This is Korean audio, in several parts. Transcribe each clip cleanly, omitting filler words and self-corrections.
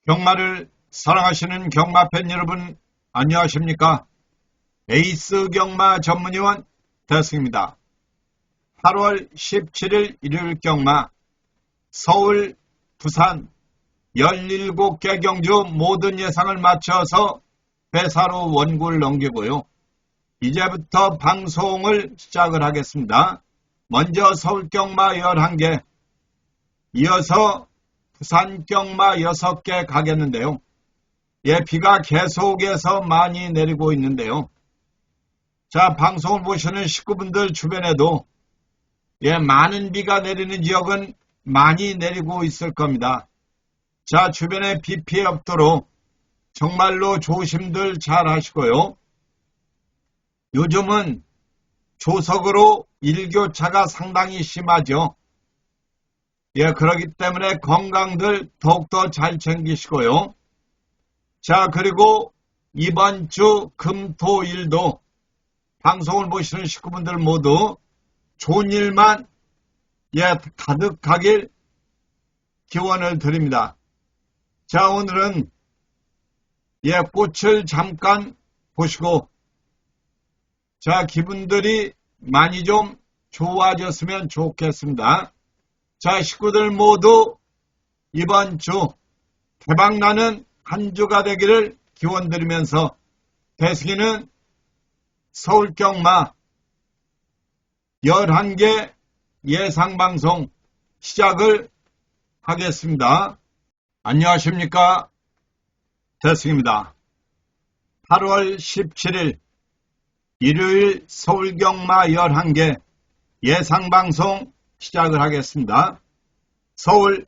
경마를 사랑하시는 경마팬 여러분, 안녕하십니까? 에이스 경마 전문위원 대승입니다. 8월 17일 일요일 경마, 서울, 부산 17개 경주 모든 예상을 맞춰서 배사로 원고를 넘기고요. 이제부터 방송을 시작을 하겠습니다. 먼저 서울 경마 11개, 이어서 부산 경마 6개 가겠는데요. 비가 계속해서 많이 내리고 있는데요. 자, 방송을 보시는 식구분들 주변에도 많은 비가 내리는 지역은 많이 내리고 있을 겁니다. 자, 주변에 비 피해 없도록 정말로 조심들 잘 하시고요. 요즘은 조석으로 일교차가 상당히 심하죠. 그렇기 때문에 건강들 더욱더 잘 챙기시고요. 자, 그리고 이번 주 금토일도 방송을 보시는 식구분들 모두 좋은 일만 가득하길 기원을 드립니다. 자, 오늘은 꽃을 잠깐 보시고 자, 기분들이 많이 좀 좋아졌으면 좋겠습니다. 자, 식구들 모두 이번 주 대박나는 한 주가 되기를 기원드리면서 대승이는 서울경마 11개 예상방송 시작을 하겠습니다. 안녕하십니까? 대승입니다. 8월 17일 일요일 서울경마 11개 예상방송 시작을 하겠습니다. 서울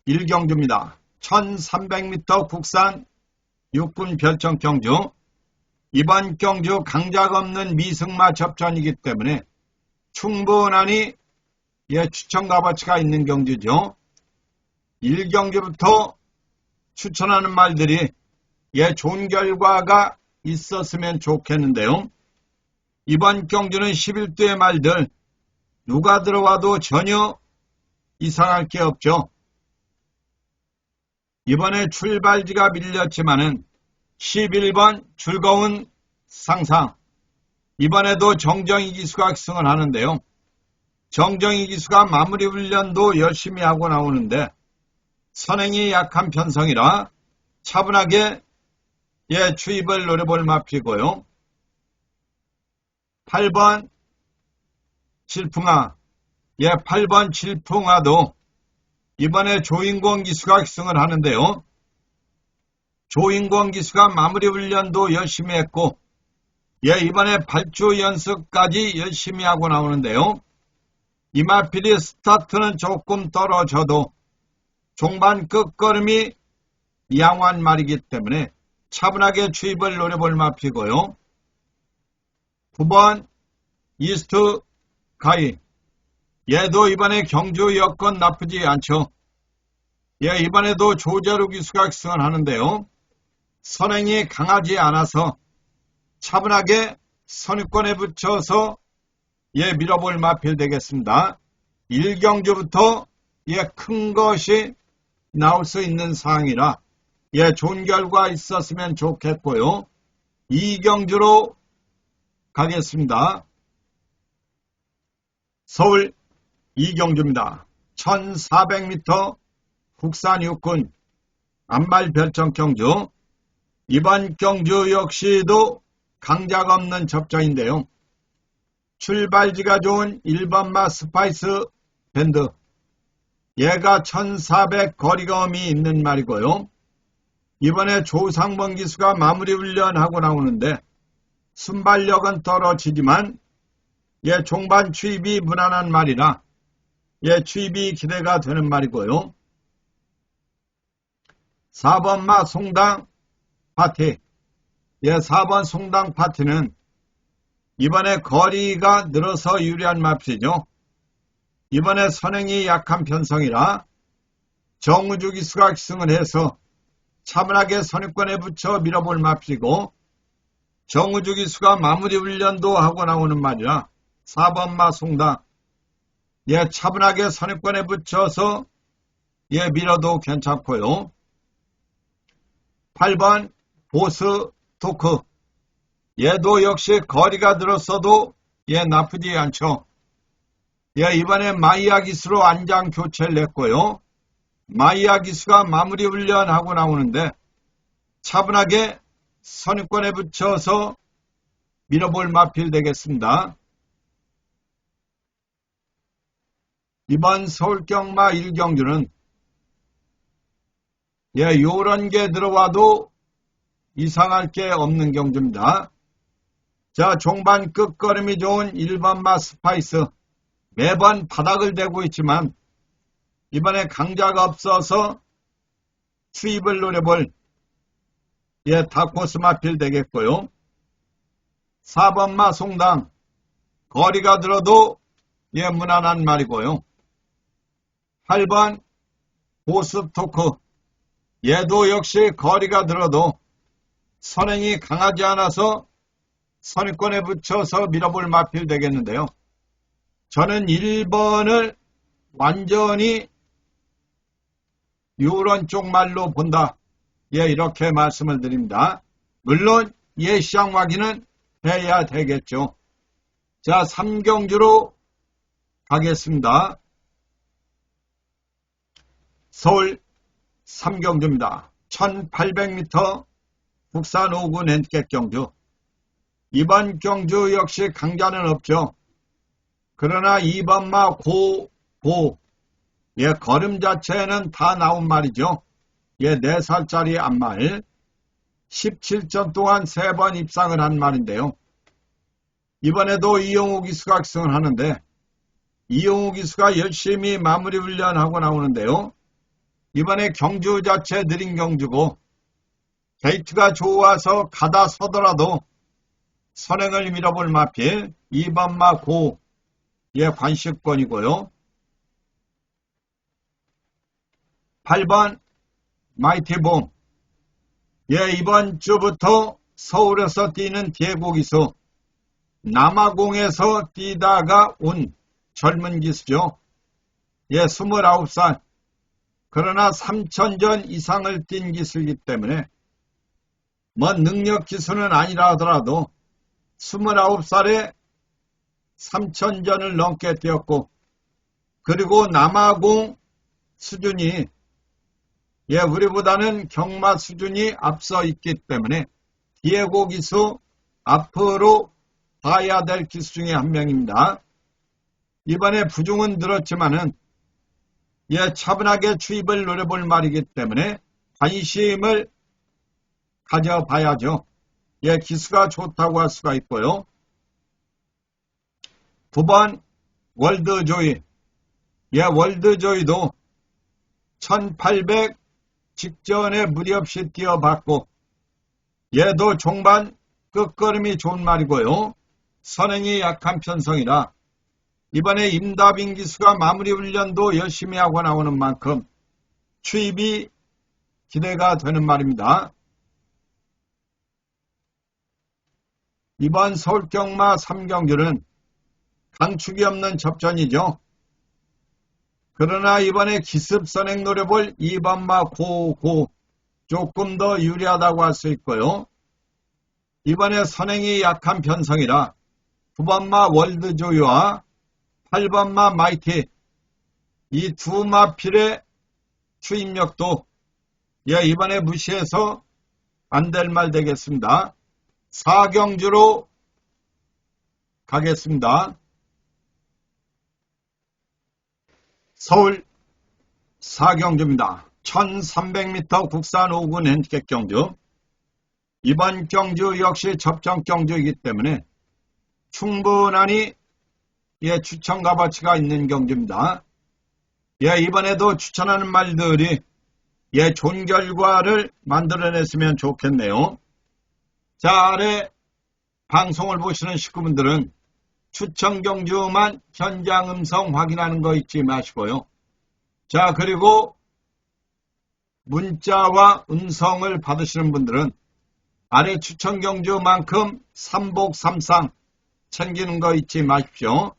1경주입니다. 1300m 국산 6분 별정 경주. 이번 경주 강자가 없는 미승마 접전이기 때문에 충분하니 추천 값어치가 있는 경주죠. 1경주부터 추천하는 말들이 좋은 결과가 있었으면 좋겠는데요. 이번 경주는 11두의 말들 누가 들어와도 전혀 이상할 게 없죠. 이번에 출발지가 밀렸지만은 11번 즐거운 상상, 이번에도 정정희 기수가 승을 하는데요. 정정희 기수가 마무리 훈련도 열심히 하고 나오는데 선행이 약한 편성이라 차분하게 추입을 노려볼 마피고요. 8번 질풍아, 8번 질풍아도 이번에 조인권 기수가 승을 하는데요. 조인권 기수가 마무리 훈련도 열심히 했고 이번에 발주 연습까지 열심히 하고 나오는데요. 이마필이 스타트는 조금 떨어져도 종반 끝걸음이 양호한 말이기 때문에 차분하게 추입을 노려볼 마피고요. 9번 이스트 가이, 얘도 이번에 경주 여건 나쁘지 않죠. 이번에도 조재루 기수가 승을 하는데요. 선행이 강하지 않아서 차분하게 선입권에 붙여서 밀어볼 마필 되겠습니다. 1경주부터 큰 것이 나올 수 있는 상황이라 좋은 결과 있었으면 좋겠고요. 2경주로 가겠습니다. 서울 2경주입니다. 1400m 국산 육군 안말 별정 경주. 이번 경주 역시도 강자가 없는 접전인데요. 출발지가 좋은 1번마 스파이스 밴드, 얘가 1400 거리감이 있는 말이고요. 이번에 조상범 기수가 마무리 훈련하고 나오는데 순발력은 떨어지지만 종반 추입이 무난한 말이라 추입이 기대가 되는 말이고요. 4번마 송당 파티, 4번 송당 파티는 이번에 거리가 늘어서 유리한 마필이죠. 이번에 선행이 약한 편성이라 정우주 기수가 승을 해서 차분하게 선입권에 붙여 밀어볼 마필이고 정우주 기수가 마무리 훈련도 하고 나오는 말이라 4번마 송당 차분하게 선입권에 붙여서 밀어도 괜찮고요. 8번 보스토크. 얘도 역시 거리가 들었어도 나쁘지 않죠. 이번에 마이야 기수로 안장 교체를 했고요. 마이야 기수가 마무리 훈련하고 나오는데 차분하게 선입권에 붙여서 밀어볼 마필 되겠습니다. 이번 서울경마 1경주는 요런 게 들어와도 이상할 게 없는 경주입니다. 자, 종반 끝걸음이 좋은 1번마 스파이스. 매번 바닥을 대고 있지만 이번에 강자가 없어서 수입을 노려볼 다코스 마필 되겠고요. 4번마 송당. 거리가 들어도 무난한 말이고요. 8번 보스토크. 얘도 역시 거리가 들어도 선행이 강하지 않아서 선입권에 붙여서 밀어볼 마필 되겠는데요. 저는 1번을 완전히 요런 쪽 말로 본다. 이렇게 말씀을 드립니다. 물론 시장 확인은 해야 되겠죠. 자, 3경주로 가겠습니다. 서울 3경주입니다. 1800m 국산 5군 핸디캡 경주. 이번 경주 역시 강자는 없죠. 그러나 2번마 고. 걸음 자체는 다 나온 말이죠. 4살짜리 암말. 17전 동안 3번 입상을 한 말인데요. 이번에도 이용우 기수가 각성을 하는데 이용우 기수가 열심히 마무리 훈련하고 나오는데요. 이번에 경주 자체 느린 경주고 게이트가 좋아서 가다 서더라도 선행을 밀어볼 마필 2번마 고. 관식권이고요. 8번 마이티봄. 이번 주부터 서울에서 뛰는 디에고 기수. 남아공에서 뛰다가 온 젊은 기수죠. 29살. 그러나 3000전 이상을 뛴 기수이기 때문에 능력 기수는 아니라 하더라도 29살에 3000전을 넘게 뛰었고 그리고 남아공 수준이 우리보다는 경마 수준이 앞서 있기 때문에 디에고 기수 앞으로 봐야 될 기수 중에 한 명입니다. 이번에 부중은 들었지만은 차분하게 추입을 노려볼 말이기 때문에 관심을 가져봐야죠. 기수가 좋다고 할 수가 있고요. 9번 월드조이. 월드조이도 1800 직전에 무리 없이 뛰어봤고 얘도 종반 끝걸음이 좋은 말이고요. 선행이 약한 편성이라 이번에 임다빈 기수가 마무리 훈련도 열심히 하고 나오는 만큼 추입이 기대가 되는 말입니다. 이번 서울경마 3경주는 강축이 없는 접전이죠. 그러나 이번에 기습 선행 노려볼 2번마 고 조금 더 유리하다고 할 수 있고요. 이번에 선행이 약한 편성이라 9번마 월드조이와 8번마 마이티 이 두 마필의 추입력도 이번에 무시해서 안 될 말 되겠습니다. 4경주로 가겠습니다. 서울 4경주입니다. 1300m 국산 5군 핸디캡 경주. 이번 경주 역시 접전 경주이기 때문에 충분하니 추천 값어치가 있는 경주입니다. 이번에도 추천하는 말들이 좋은 결과를 만들어냈으면 좋겠네요. 자, 아래 방송을 보시는 식구분들은 추천 경주만 현장 음성 확인하는 거 잊지 마시고요. 자, 그리고 문자와 음성을 받으시는 분들은 아래 추천 경주만큼 삼복 삼상 챙기는 거 잊지 마십시오.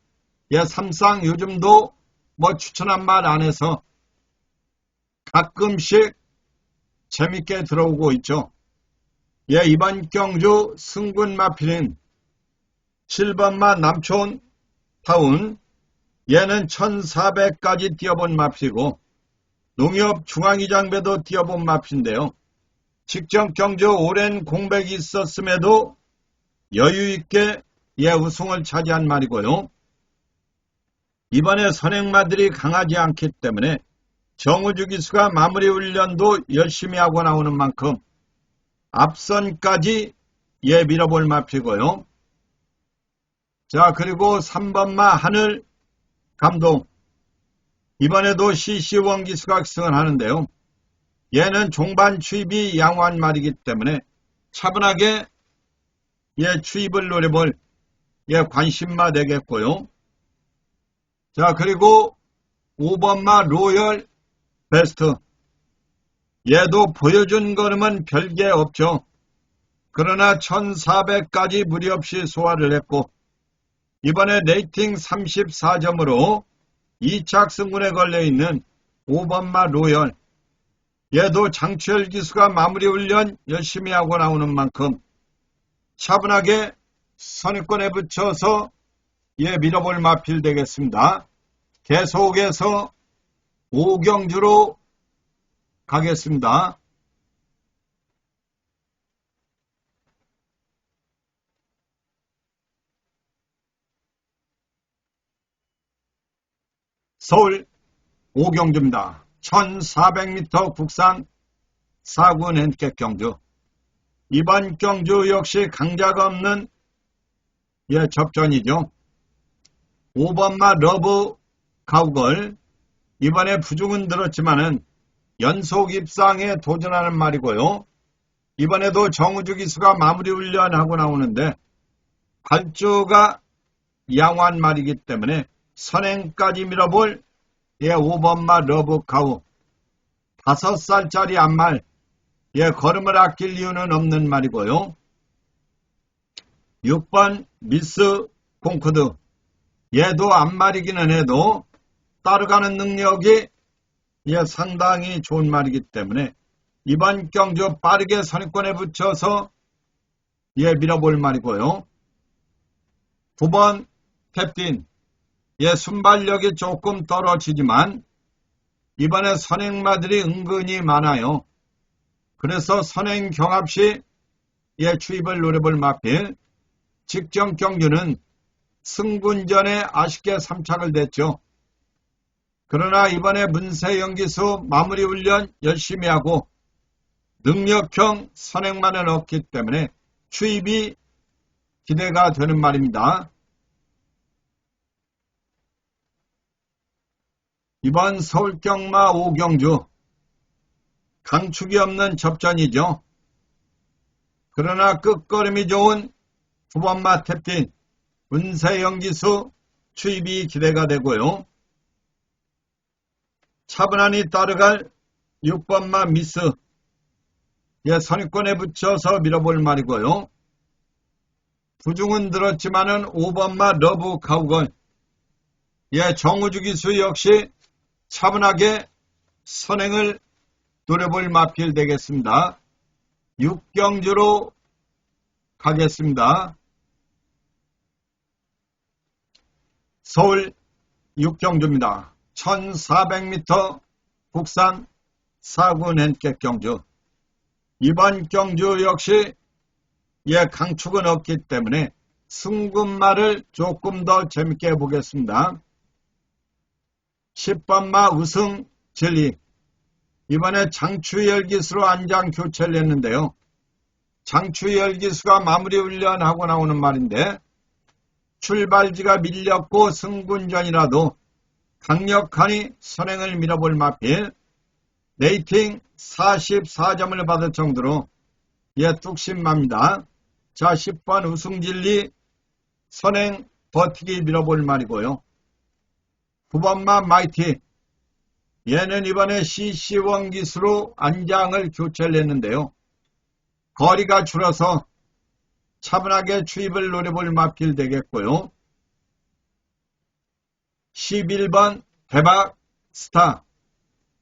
삼상 요즘도 추천한 말 안에서 가끔씩 재밌게 들어오고 있죠. 예, 이번 경주 승군 마필인 7번마 남촌 타운, 얘는 1400까지 뛰어본 마필이고 농협 중앙이장배도 뛰어본 마필인데요. 직전 경주 오랜 공백이 있었음에도 여유있게 우승을 차지한 말이고요. 이번에 선행마들이 강하지 않기 때문에 정우주 기수가 마무리 훈련도 열심히 하고 나오는 만큼 앞선까지 밀어볼 마필이고요. 자, 그리고 3번마 하늘 감동, 이번에도 CC1 기수가 기승을 하는데요. 얘는 종반 추입이 양호한 말이기 때문에 차분하게 추입을 노려볼 관심마 되겠고요. 자, 그리고 5번마 로열 베스트, 얘도 보여준 걸음은 별게 없죠. 그러나 1400까지 무리 없이 소화를 했고 이번에 레이팅 34점으로 2착 승군에 걸려있는 5번마 로열, 얘도 장추열 기수가 마무리 훈련 열심히 하고 나오는 만큼 차분하게 선입권에 붙여서 밀어볼 마필 되겠습니다. 계속해서 5경주로 가겠습니다. 서울 5경주입니다. 1400m 국산 4군 핸디캡 경주. 이번 경주 역시 강자가 없는 접전이죠. 5번마 러브 가우걸, 이번에 부중은 들었지만은 연속 입상에 도전하는 말이고요. 이번에도 정우주 기수가 마무리 훈련하고 나오는데 발주가 양호한 말이기 때문에 선행까지 밀어볼 5번마 러브 가우, 5살짜리 암말, 걸음을 아낄 이유는 없는 말이고요. 6번 미스 콩코드, 얘도 암말이기는 해도 따라가는 능력이 상당히 좋은 말이기 때문에 이번 경주 빠르게 선입권에 붙여서 밀어볼 말이고요. 9번 캡틴, 순발력이 조금 떨어지지만 이번에 선행마들이 은근히 많아요. 그래서 선행 경합시 추입을 노려볼 마필. 직전 경주는 승군전에 아쉽게 3착을 냈죠. 그러나 이번에 문세영 기수 마무리 훈련 열심히 하고 능력형 선행만은 없기 때문에 추입이 기대가 되는 말입니다. 이번 서울경마 5경주 강축이 없는 접전이죠. 그러나 끝걸음이 좋은 9번마 탭틴 문세영 기수 추입이 기대가 되고요. 차분하니 따라갈 6번마 미스, 선입권에 붙여서 밀어볼 말이고요. 부중은 들었지만은 5번마 러브 가우걸, 정우주 기수 역시 차분하게 선행을 노려볼 마필 되겠습니다. 6경주로 가겠습니다. 서울 6경주입니다. 1400m 국산 4군 핸디캡 경주. 이번 경주 역시 강축은 없기 때문에 승군말을 조금 더 재밌게 해보겠습니다. 10번마 우승 진리, 이번에 장추열 기수로 안장 교체를 했는데요. 장추열 기수가 마무리 훈련하고 나오는 말인데 출발지가 밀렸고 승군전이라도 강력하니 선행을 밀어볼 마필. 레이팅 44점을 받을 정도로 뚝심합니다. 자, 10번 우승진리 선행 버티기 밀어볼 말이고요. 9번마 마이티, 얘는 이번에 CC1 기수로 안장을 교체를 했는데요. 거리가 줄어서 차분하게 추입을 노려볼 마필 되겠고요. 11번 대박 스타,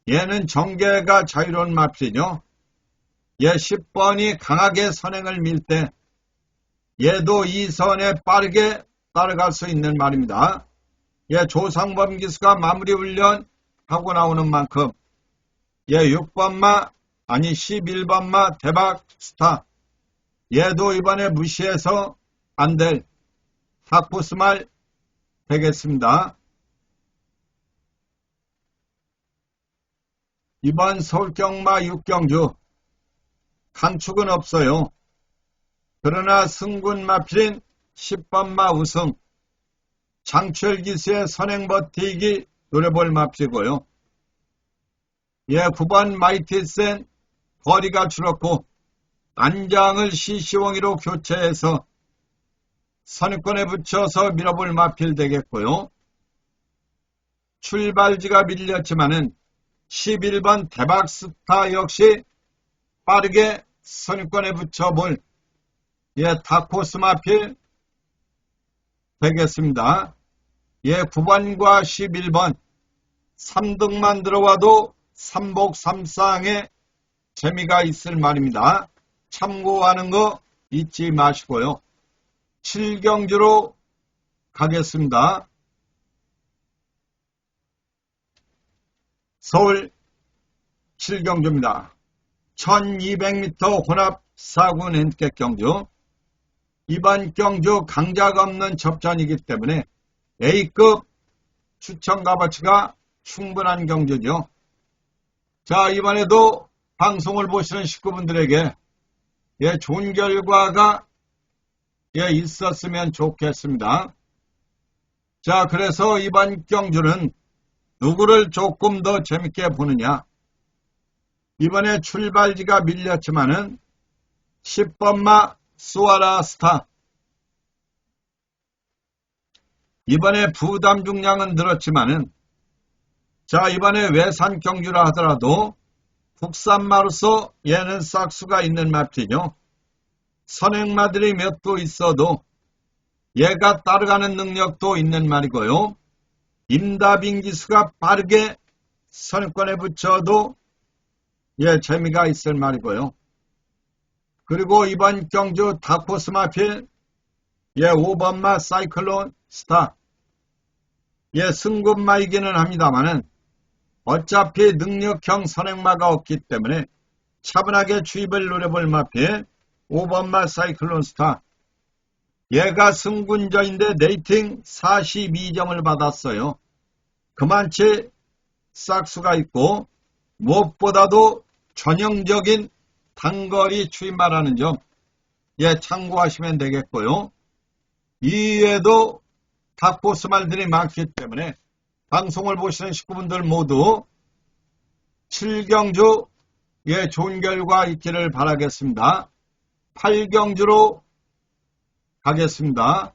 얘는 정계가 자유로운 마필이죠. 예, 10번이 강하게 선행을 밀 때 얘도 이 선에 빠르게 따라갈 수 있는 말입니다. 예, 조상범 기수가 마무리 훈련 하고 나오는 만큼 예, 6번마 아니 11번마 대박 스타 얘도 이번에 무시해서 안 될 탁포스 말 되겠습니다. 이번 서울경마 6경주 강축은 없어요. 그러나 승군 마필인 10번마 우승 장철 기수의 선행 버티기 노려볼 마필이고요. 예, 9번 마이티센 거리가 줄었고 안장을 시시봉이로 교체해서 선입권에 붙여서 밀어볼 마필 되겠고요. 출발지가 밀렸지만은 11번 대박스타 역시 빠르게 선입권에 붙여볼 예, 다코스 마필 되겠습니다. 예, 9번과 11번 3등만 들어와도 삼복 삼상의 재미가 있을 말입니다. 참고하는 거 잊지 마시고요. 7경주로 가겠습니다. 서울 7경주입니다. 1200m 혼합 4군 핸디캡 경주. 이번 경주 강자가 없는 접전이기 때문에 A급 추천 값어치가 충분한 경주죠. 자, 이번에도 방송을 보시는 식구분들에게 예, 좋은 결과가 예, 있었으면 좋겠습니다. 자, 그래서 이번 경주는 누구를 조금 더 재밌게 보느냐. 이번에 출발지가 밀렸지만은 10번마 수아라 스타. 이번에 부담 중량은 늘었지만은 자, 이번에 외산 경주라 하더라도 국산마로서 얘는 싹수가 있는 마필이죠. 선행마들이 몇 도 있어도 얘가 따라가는 능력도 있는 말이고요. 임다빈 기수가 빠르게 선행권에 붙여도 예, 재미가 있을 말이고요. 그리고 이번 경주 다코스 마필 예, 5번마 사이클론 스타 예, 승급마이기는 합니다만은 어차피 능력형 선행마가 없기 때문에 차분하게 주입을 노려볼 마필 5번마 사이클론 스타 얘가 승군저인데 레이팅 42점을 받았어요. 그만치 싹수가 있고 무엇보다도 전형적인 단거리 추임마라는 점 예, 참고하시면 되겠고요. 이외에도 닭보스 말들이 많기 때문에 방송을 보시는 식구분들 모두 7경주 예, 좋은 결과 있기를 바라겠습니다. 8경주로 가겠습니다.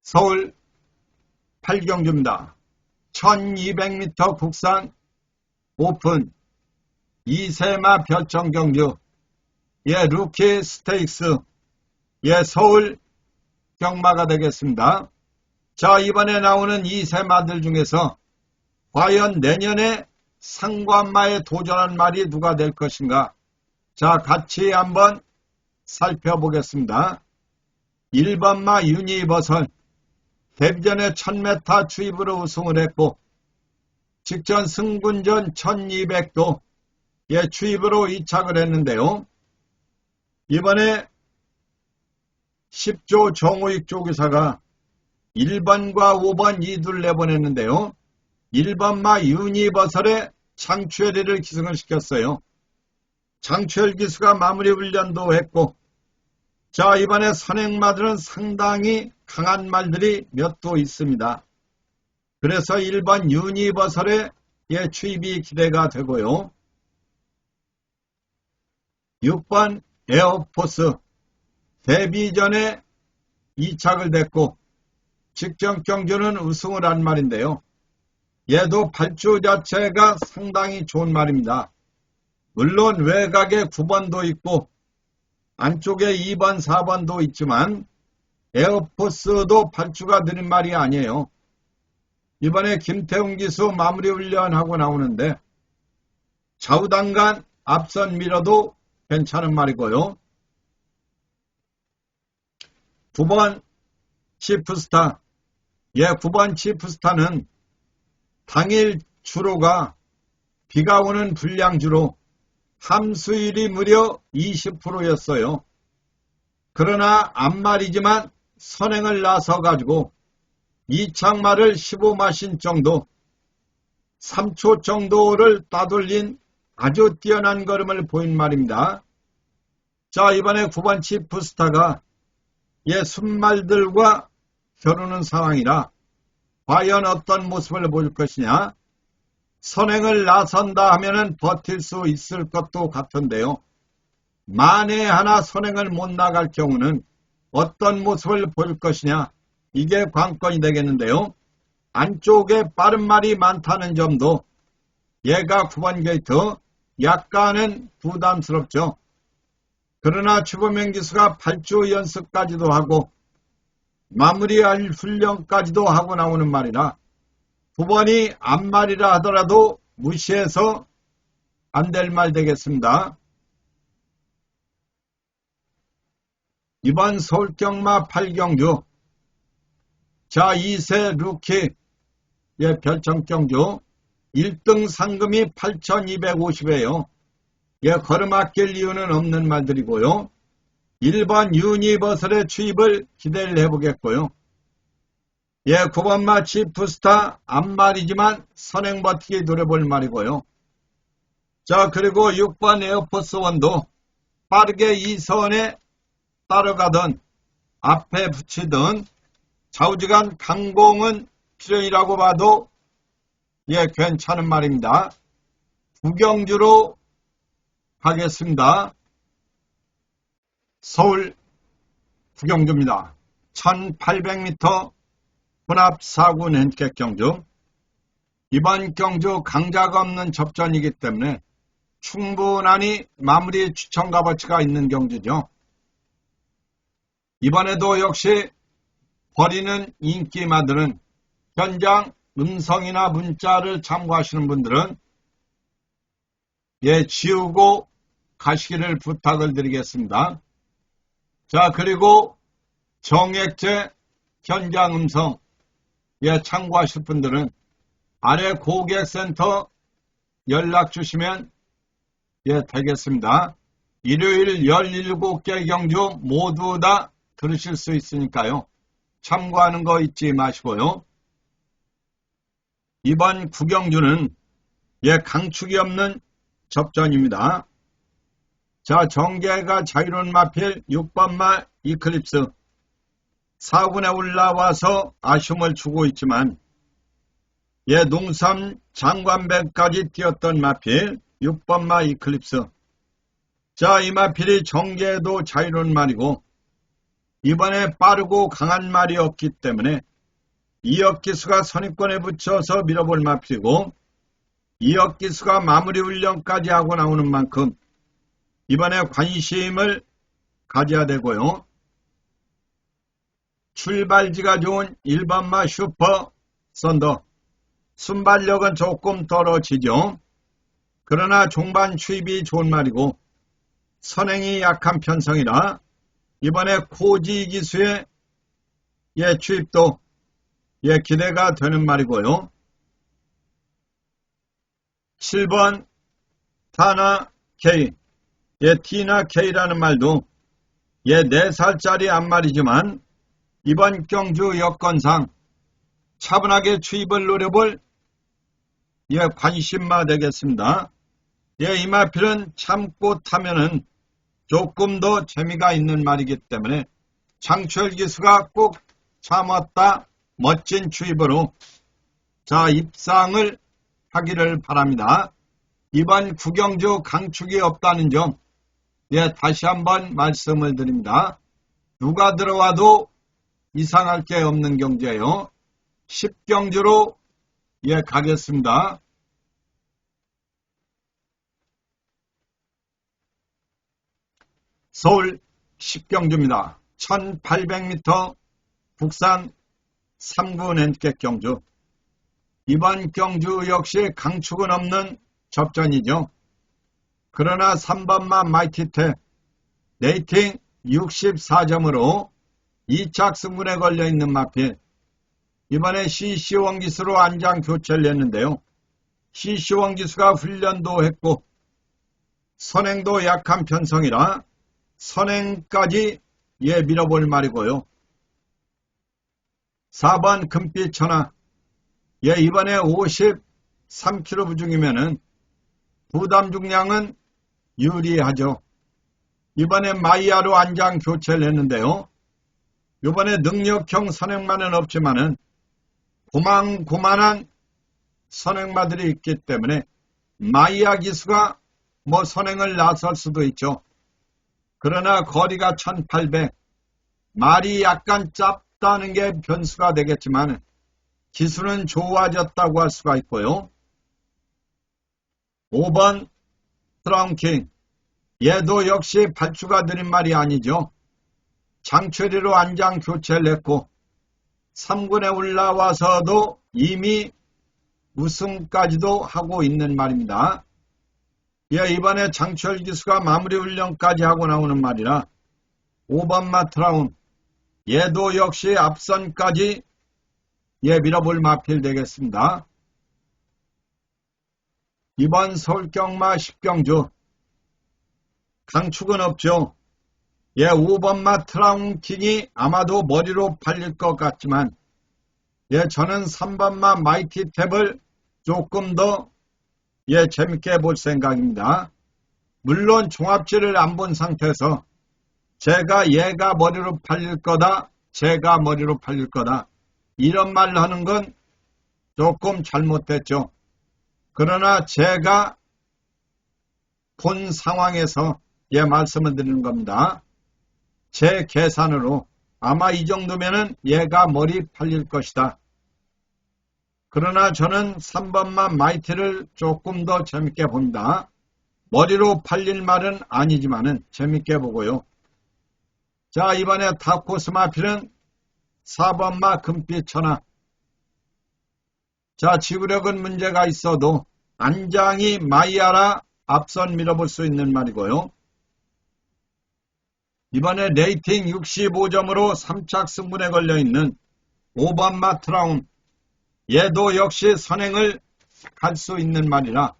서울 8경주입니다. 1200m 국산 오픈 2세마 별정경주 예, 루키 스테이크스 예, 서울 경마가 되겠습니다. 자, 이번에 나오는 2세마들 중에서 과연 내년에 상관마에 도전한 말이 누가 될 것인가? 자, 같이 한번 살펴보겠습니다. 1번마 유니버설 데뷔전에 1000m 추입으로 우승을 했고 직전 승군전 1200도 예, 추입으로 이착을 했는데요. 이번에 10조 정우익 조교사가 1번과 5번 2둘 내보냈는데요. 1번마 유니버설에 장추열이를 기승을 시켰어요. 장추열 기수가 마무리 훈련도 했고 자, 이번에 선행마들은 상당히 강한 말들이 몇 도 있습니다. 그래서 1번 유니버설의 예, 추입이 기대가 되고요. 6번 에어포스 데뷔 전에 이착을 됐고 직전 경주는 우승을 한 말인데요. 얘도 발주 자체가 상당히 좋은 말입니다. 물론 외곽에 9번도 있고 안쪽에 2번, 4번도 있지만 에어포스도 발주가 느린 말이 아니에요. 이번에 김태훈 기수 마무리 훈련하고 나오는데 좌우단간 앞선 밀어도 괜찮은 말이고요. 9번 치프스타. 9번 치프스타는 당일 주로가 비가 오는 불량주로 함수율이 무려 20%였어요. 그러나 앞말이지만 선행을 나서가지고 이창말을 15마신 정도, 3초 정도를 따돌린 아주 뛰어난 걸음을 보인 말입니다. 자, 이번에 9번 치프스타가 순말들과 겨루는 상황이라 과연 어떤 모습을 보일 것이냐? 선행을 나선다 하면은 버틸 수 있을 것도 같은데요. 만에 하나 선행을 못 나갈 경우는 어떤 모습을 보일 것이냐? 이게 관건이 되겠는데요. 안쪽에 빠른 말이 많다는 점도 얘가 9번 게이트 약간은 부담스럽죠. 그러나 주범현 기수가 발주 연습까지도 하고 마무리할 훈련까지도 하고 나오는 말이라 9번이 앞말이라 하더라도 무시해서 안 될 말 되겠습니다. 이번 서울경마 8경주. 자, 2세 루키 별청경주 1등 상금이 8,250이에요. 걸음아낄 이유는 없는 말들이고요. 1번 유니버설의 추입을 기대를 해보겠고요. 9번 치프스타 앞말이지만 선행 버티기 노려볼 말이고요. 자, 그리고 6번 에어포스원도 빠르게 2선에 따라가던 앞에 붙이던 좌우지간 강공은 필연이라고 봐도 괜찮은 말입니다. 구경주로 가겠습니다. 서울 구경주입니다. 1800m 혼합 4군 핸디캡 경주. 이번 경주 강자가 없는 접전이기 때문에 충분하니 마무리 추천 값어치가 있는 경주죠. 이번에도 역시 버리는 인기마들은 현장 음성이나 문자를 참고하시는 분들은 지우고 가시기를 부탁을 드리겠습니다. 자, 그리고 정액제 현장 음성 참고하실 분들은 아래 고객센터 연락 주시면 되겠습니다. 일요일 17개 경주 모두 다 들으실 수 있으니까요. 참고하는 거 잊지 마시고요. 이번 구경주는 강축이 없는 접전입니다. 자, 정계가 자유로운 마필 6번 말 이클립스 4군에 올라와서 아쉬움을 주고 있지만 농삼 장관배까지 뛰었던 마필 6번 말 이클립스. 자, 이 마필이 정계도 자유로운 말이고 이번에 빠르고 강한 말이 없기 때문에 이역기수가 선입권에 붙여서 밀어볼 마필이고 이역기수가 마무리 훈련까지 하고 나오는 만큼 이번에 관심을 가져야 되고요. 출발지가 좋은 1번마 슈퍼 썬더. 순발력은 조금 떨어지죠. 그러나 종반 추입이 좋은 말이고 선행이 약한 편성이라 이번에 코지 기수의 추입도 기대가 되는 말이고요. 7번 타나 K. 티나 K라는 말도 4살짜리 앞말이지만 이번 경주 여건상 차분하게 추입을 노려볼 관심마 되겠습니다. 이 마필은 참고 타면은 조금 더 재미가 있는 말이기 때문에 장철 기수가 꼭 참았다 멋진 추입으로 자 입상을 하기를 바랍니다. 이번 구경주 강축이 없다는 점 다시 한번 말씀을 드립니다. 누가 들어와도 이상할 게 없는 경주예요. 10경주로 가겠습니다. 서울 10경주입니다. 1800m 국산 3구 낸켓 경주. 이번 경주 역시 강축은 없는 접전이죠. 그러나 3번마 마이티테 레이팅 64점으로 2착 승분에 걸려있는 마필. 이번에 CC 원기수로 안장 교체를 냈는데요. CC 원기수가 훈련도 했고 선행도 약한 편성이라 선행까지 밀어볼 말이고요. 4번 금빛 천하. 이번에 53kg 부중이면은 부담 중량은 유리하죠. 이번에 마이야로 안장 교체를 했는데요. 이번에 능력형 선행마는 없지만은 고만고만한 선행마들이 있기 때문에 마이야 기수가 선행을 나설 수도 있죠. 그러나 거리가 1800, 말이 약간 짧다는 게 변수가 되겠지만 기술은 좋아졌다고 할 수가 있고요. 5번 트라운킹. 얘도 역시 발주가 느린 말이 아니죠. 장처리로 안장 교체를 했고 3군에 올라와서도 이미 우승까지도 하고 있는 말입니다. 이번에 장철 기수가 마무리 훈련까지 하고 나오는 말이라 5번 마트라운. 얘도 역시 앞선까지 밀어볼 마필 되겠습니다. 이번 서울경마 10경주. 강축은 없죠. 5번마 트라운킹이 아마도 머리로 팔릴 것 같지만 저는 3번마 마이티 탭을 조금 더 재밌게 볼 생각입니다. 물론 종합지를 안 본 상태에서 제가 얘가 머리로 팔릴 거다, 제가 머리로 팔릴 거다 이런 말을 하는 건 조금 잘못됐죠. 그러나 제가 본 상황에서 말씀을 드리는 겁니다. 제 계산으로 아마 이 정도면은 얘가 머리 팔릴 것이다. 그러나 저는 3번만 마이티를 조금 더 재밌게 본다. 머리로 팔릴 말은 아니지만은 재밌게 보고요. 자, 이번에 다코스 마필은 4번마 금빛 천하. 자, 지구력은 문제가 있어도 안장이 마이야라 앞선 밀어볼 수 있는 말이고요. 이번에 레이팅 65점으로 3착 승분에 걸려있는 5번마 트라운. 얘도 역시 선행을 갈 수 있는 말이라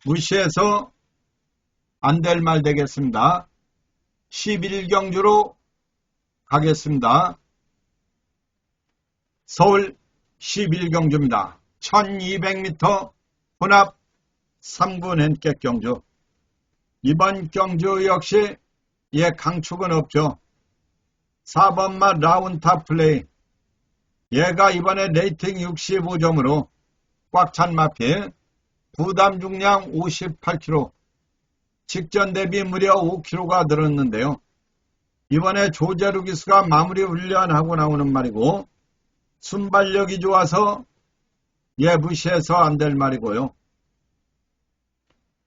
무시해서 안 될 말 되겠습니다. 11경주로 가겠습니다. 서울 11경주입니다. 1200m 혼합 3구 낸켓 경주. 이번 경주 역시 강축은 없죠. 4번마 라운타 플레이. 얘가 이번에 레이팅 65점으로 꽉 찬 마필. 부담 중량 58kg. 직전 대비 무려 5kg가 늘었는데요. 이번에 조재루 기수가 마무리 훈련하고 나오는 말이고 순발력이 좋아서 무시해서 안 될 말이고요.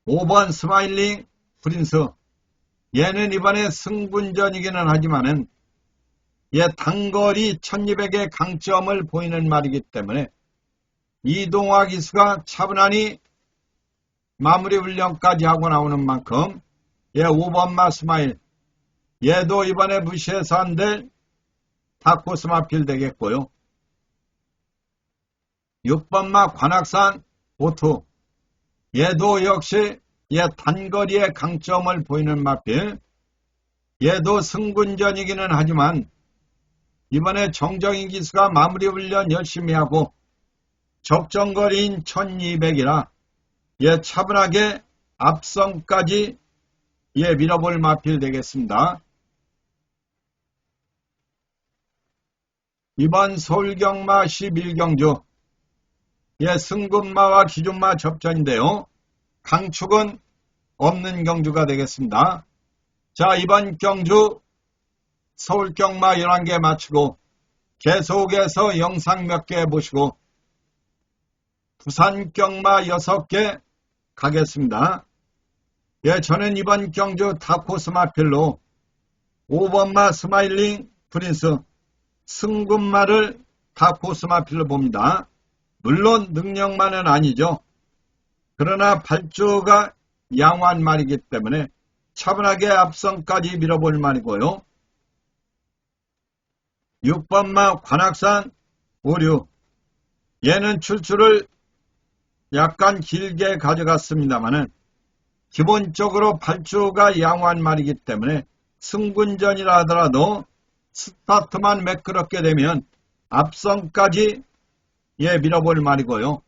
5번 스마일링 프린스. 얘는 이번에 승분전이기는 하지만은 단거리 1200의 강점을 보이는 말이기 때문에 이동화 기수가 차분하니 마무리 훈련까지 하고 나오는 만큼 5번마 스마일. 얘도 이번에 무시해서 안 될 다코스 마필 되겠고요. 6번마 관악산 오투. 얘도 역시 단거리의 강점을 보이는 마필. 얘도 승군전이기는 하지만 이번에 정정인 기수가 마무리 훈련 열심히 하고 적정거리인 1200이라 차분하게 앞선까지 밀어볼 마필 되겠습니다. 이번 서울경마 11경주. 승군마와 기준마 접전인데요. 강축은 없는 경주가 되겠습니다. 자, 이번 경주 서울경마 11개 마치고 계속해서 영상 몇 개 보시고 부산경마 6개 가겠습니다. 저는 이번 경주 다코스 마필로 5번마 스마일링 프린스, 승군말을 다 코스마필로 봅니다. 물론 능력만은 아니죠. 그러나 발주가 양호한 말이기 때문에 차분하게 앞선까지 밀어볼 말이고요. 6번마 관악산 오류. 얘는 출출을 약간 길게 가져갔습니다만은 기본적으로 발주가 양호한 말이기 때문에 승군전이라 하더라도 스타트만 매끄럽게 되면 앞선까지 밀어볼 말이고요.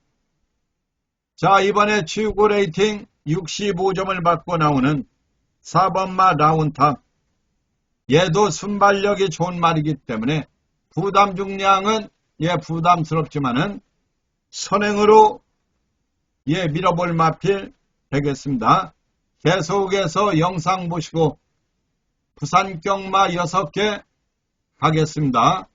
자, 이번에 최고 레이팅 65점을 받고 나오는 4번마 라운탑. 얘도 순발력이 좋은 말이기 때문에 부담 중량은 부담스럽지만은 선행으로 밀어볼 마필 되겠습니다. 계속해서 영상 보시고 부산 경마 6개 가겠습니다.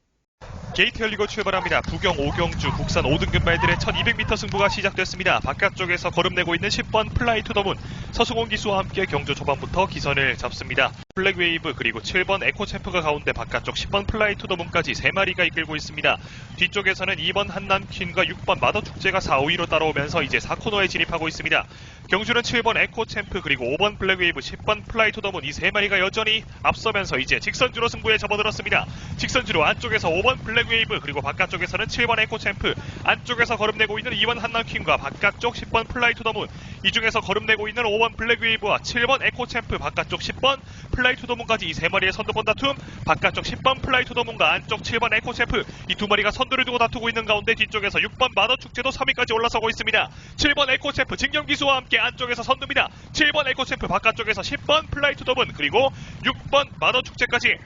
게이트 열리고 출발합니다. 부경 5경주 국산 5등급 말들의 1200m 승부가 시작됐습니다. 바깥쪽에서 거름내고 있는 10번 플라이 투 더 문 서승원 기수와 함께 경주 초반부터 기선을 잡습니다. 블랙웨이브 그리고 7번 에코챔프가 가운데 바깥쪽 10번 플라이 투 더 문까지 3마리가 이끌고 있습니다. 뒤쪽에서는 2번 한남퀸과 6번 마더축제가 4, 5위로 따라오면서 이제 4코너에 진입하고 있습니다. 경주는 7번 에코챔프 그리고 5번 블랙웨이브 10번 플라이 투 더 문 이 3마리가 여전히 앞서면서 이제 직선주로 승부에 접어들었습니다. 직선주로 안쪽에서 5번 블랙웨이브 그리고 바깥쪽에서는 7번 에코챔프 안쪽에서 거름내고 있는 2번 한남퀸과 바깥쪽 10번 플라이 투 더 문 이 중에서 거름내고 있는 5번 블랙웨이브와 7번 에코챔프 바깥쪽 10번 플라이 투 더 문까지 이 3마리의 선두권 다툼 바깥쪽 10번 플라이 투 더 문과 안쪽 7번 에코챔프 이 2마리가 선두를 두고 다투고 있는 가운데 뒤쪽에서 6번 마더축제도 3위까지 올라서고 있습니다. 7번 에코챔프 진경기수와 함께 안쪽에서 선두입니다. 7번 에코챔프 바깥쪽에서 10번 플라이 투 더 문 그리고 6번 마더축제까지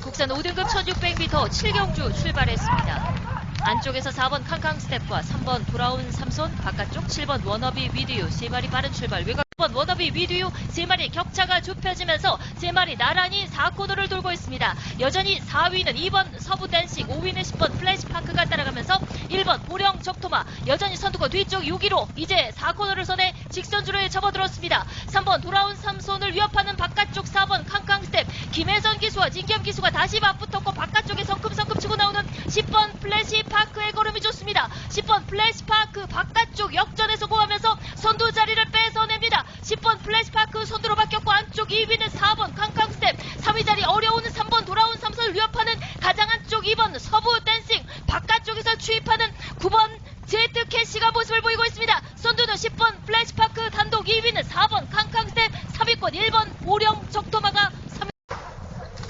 국산 5등급 1600m 7경주 출발했습니다. 안쪽에서 4번 캉캉스텝과 3번 돌아온 삼손, 바깥쪽 7번 워너비 위드유 3마리 빠른 출발, 외곽 1번 워너비 위드유 3마리 격차가 좁혀지면서 3마리 나란히 4코너를 돌고 있습니다. 여전히 4위는 2번 서부댄싱, 5위는 10번 플래시파크가 따라가면서 1번 보령 적토마 여전히 선두권 뒤쪽 6위로 이제 4코너를 선해 직선주로에 접어들었습니다. 3번 돌아온 삼손을 위협하는 바깥쪽 4번 캉캉스텝, 김혜선 기수와 진겸 기수가 다시 맞붙었고 바깥쪽에 성큼성큼 치고 나오는 10번 플래시파크의 걸음이 좋습니다. 10번 플래시파크 바깥쪽 역전에 성공하면서 선두 자리를 뺏어냅니다. 10번 플래시파크 선두로 바뀌었고 안쪽 2위는 4번 캉캉스텝, 3위 자리 어려운 3번 돌아온 삼선을 위협하는 가장 안쪽 2번 서부댄싱, 바깥쪽에서 추입하는 9번 제트캐시가 모습을 보이고 있습니다. 선두는 10번 플래시파크, 단독 2위는 4번 캉캉스텝, 3위권 1번 보령 적토마가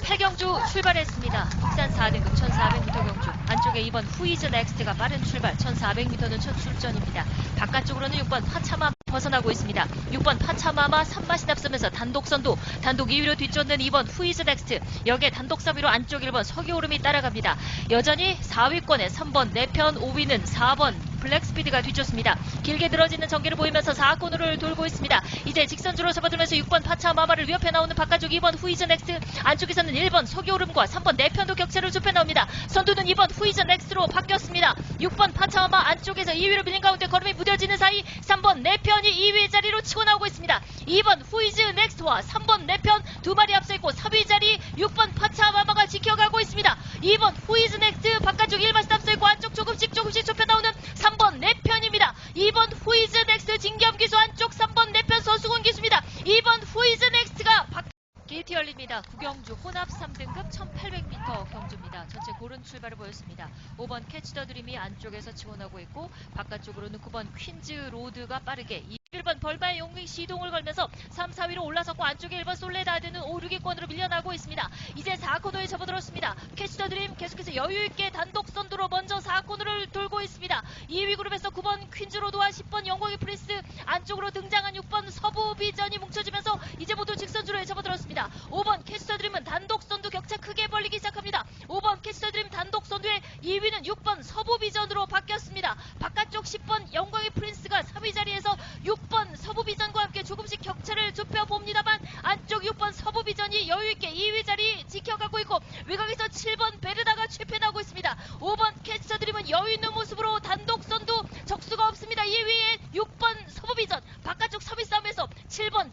8경주 출발했습니다. 국산 4등급 1400m 경주 안쪽에 2번 후이즈 넥스트가 빠른 출발 1400m는 첫 출전입니다. 바깥쪽으로는 6번 파차마 벗어나고 있습니다. 6번 파차마마 3마시 앞서면서 단독 선두, 단독 2위로 뒤쫓는 2번 후이즈 넥스트, 여기에 단독 3위로 안쪽 1번 서기오름이 따라갑니다. 여전히 4위권에 3번 내편, 5위는 4번 블랙스피드가 뒤쫓습니다. 길게 늘어지는 전개를 보이면서 4코너를 돌고 있습니다. 이제 직선주로 접어들면서 6번 파차마마를 위협해 나오는 바깥쪽 2번 후이즈 넥스트, 안쪽에서는 1번 서기오름과 3번 내편도 격차를 좁혀 나옵니다. 선두는 2번 후이즈 넥스트로 바뀌었습니다. 6번 파차마마 안쪽에서 2위로 밀린 가운데 걸음이 무뎌지는 사이 3번 내편이 2위 자리로 치고 나오고 있습니다. 2번 후이즈 넥스트와 3번 내편 2마리 앞서 있고 3위 자리 6번 파차마마가 지켜가고 있습니다. 2번 후이즈 넥스트 바깥쪽 1마시 앞서 있고 안쪽 조금씩 좁혀 나오는 3번 내편입니다. 2번 후이즈 넥스트 진겸기수 안쪽 3번 내편 서수곤 기수입니다. 2번 후이즈 넥스트가 게이트 열립니다. 구경주 혼합 3등급 1800m 경주입니다. 전체 고른 출발을 보였습니다. 5번 캐치 더 드림이 안쪽에서 지원하고 있고 바깥쪽으로는 9번 퀸즈 로드가 빠르게 1번 벌바의 용기 시동을 걸면서 3, 4위로 올라섰고 안쪽에 1번 솔레다드는 5, 6위권으로 밀려나고 있습니다. 이제 4코너에 접어들었습니다. 캐치 더 드림 계속해서 여유있게 단독 선두로 먼저 4코너를 돌고 있습니다. 2위 그룹에서 9번 퀸즈 로드와 10번 영광의 프리스 안쪽으로 등장한 6번 서부 비전이 뭉쳐지면서 이제 모두 직선주로에 접어들었습니다. 5번 캐치 더 드림은 단독 선두 격차 크게 벌리기 시작합니다. 5번 캐치 더 드림 단독 선두에 2위는 6번 서부 비전으로 바뀌었습니다. 바깥쪽 10번 영광의 프린스가 3위 자리에서 6번 서부비전과 함께 조금씩 격차를 좁혀봅니다만 안쪽 6번 서부비전이 여유있게 2위 자리 지켜가고 있고 외곽에서 7번 베르다가 취패나고 있습니다. 5번 캐치 더 드림은 여유있는 모습으로 단독 선두 적수가 없습니다. 2위에 6번 서부비전 바깥쪽 3위 싸움에서 7번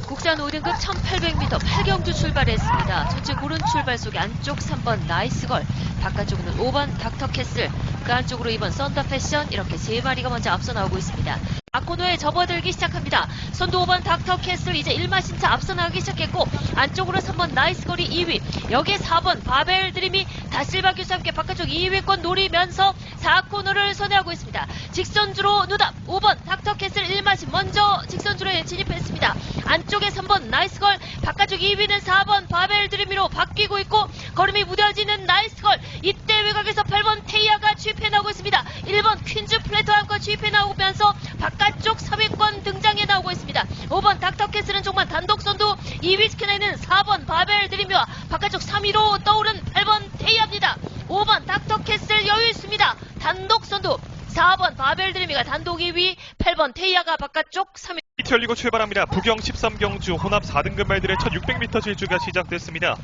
국산 5등급 1800m 8경주 출발 출발했습니다. 전체 고른 출발 속에 안쪽 3번 나이스걸, 바깥쪽으로는 5번 닥터캐슬, 그 안쪽으로 2번 썬더패션, 이렇게 3마리가 먼저 앞서 나오고 있습니다. 앞코너에 접어들기 시작합니다. 선두 5번 닥터캐슬 이제 1마신차 앞서 나가기 시작했고, 안쪽으로 3번 나이스걸이 2위, 여기에 4번 바벨 드림이 다실바 교수와 함께 바깥쪽 2위권 노리면서 4코너를 선회하고 있습니다. 직선주로 누답 5번 닥터캐슬 1마신 먼저 직선주로에 진입했습니다. 안쪽에 3번 나이스걸, 바깥쪽 2위는 4번 바벨 드림으로 바뀌고 있고, 걸음이 무뎌지는 나이스걸, 이때 외곽에서 8번 테이아가 취입해 나오고 있습니다. 1번 퀸즈 플래터와 함께 취입해 나오면서 바깥쪽 3위권 등장해 나오고 있습니다. 5번 닥터캐슬은 종만 단독 선두, 2위 지켜나 있는 4번 바벨 드림과 바깥쪽 3위로 떠오른 8번 테이아입니다. 5번 닥터캐슬 여유 있습니다. 단독 선두, 4번 바벨 드림이가 단독 2위, 8번 테이아가 바깥쪽 3위. 열리고 출발합니다. 부경 13경주 혼합 4등급 말들의 첫 600m 질주가 시작됐습니다.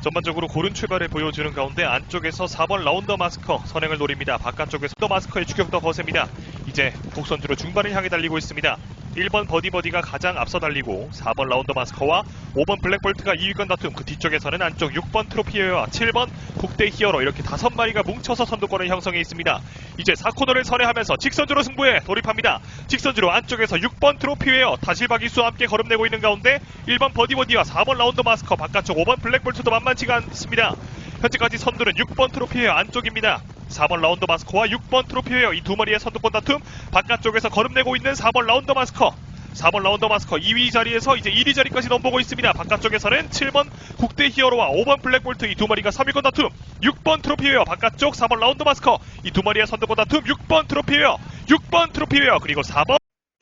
전반적으로 고른 출발을 보여주는 가운데 안쪽에서 4번 라운더 마스커 선행을 노립니다. 바깥쪽에서 더 마스커의 추격도 거셉니다. 이제 곡선주로 중반을 향해 달리고 있습니다. 1번 버디버디가 가장 앞서 달리고 4번 라운더 마스커와 5번 블랙볼트가 2위권 다툼, 그 뒤쪽에서는 안쪽 6번 트로피웨어와 7번 국대 히어로, 이렇게 5마리가 뭉쳐서 선두권을 형성해 있습니다. 이제 4코너를 선회하면서 직선주로 승부에 돌입합니다. 직선주로 안쪽에서 6번 트로피웨어 다실바 기수와 함께 걸음내고 있는 가운데 1번 버디버디와 4번 라운더 마스커, 바깥쪽 5번 블랙볼트도 만만치가 않습니다. 현재까지 선두는 6번 트로피웨어 안쪽입니다. 4번 라운더 마스커와 6번 트로피웨어, 이 두 마리의 선두권 다툼, 바깥쪽에서 걸음내고 있는 4번 라운더 마스커. 4번 라운더 마스커 2위 자리에서 이제 1위 자리까지 넘보고 있습니다. 바깥쪽에서는 7번 국대 히어로와 5번 블랙볼트, 이 두 마리가 3위권 다툼, 6번 트로피웨어, 바깥쪽 4번 라운더 마스커, 이 두 마리의 선두권 다툼, 6번 트로피웨어, 그리고 4번.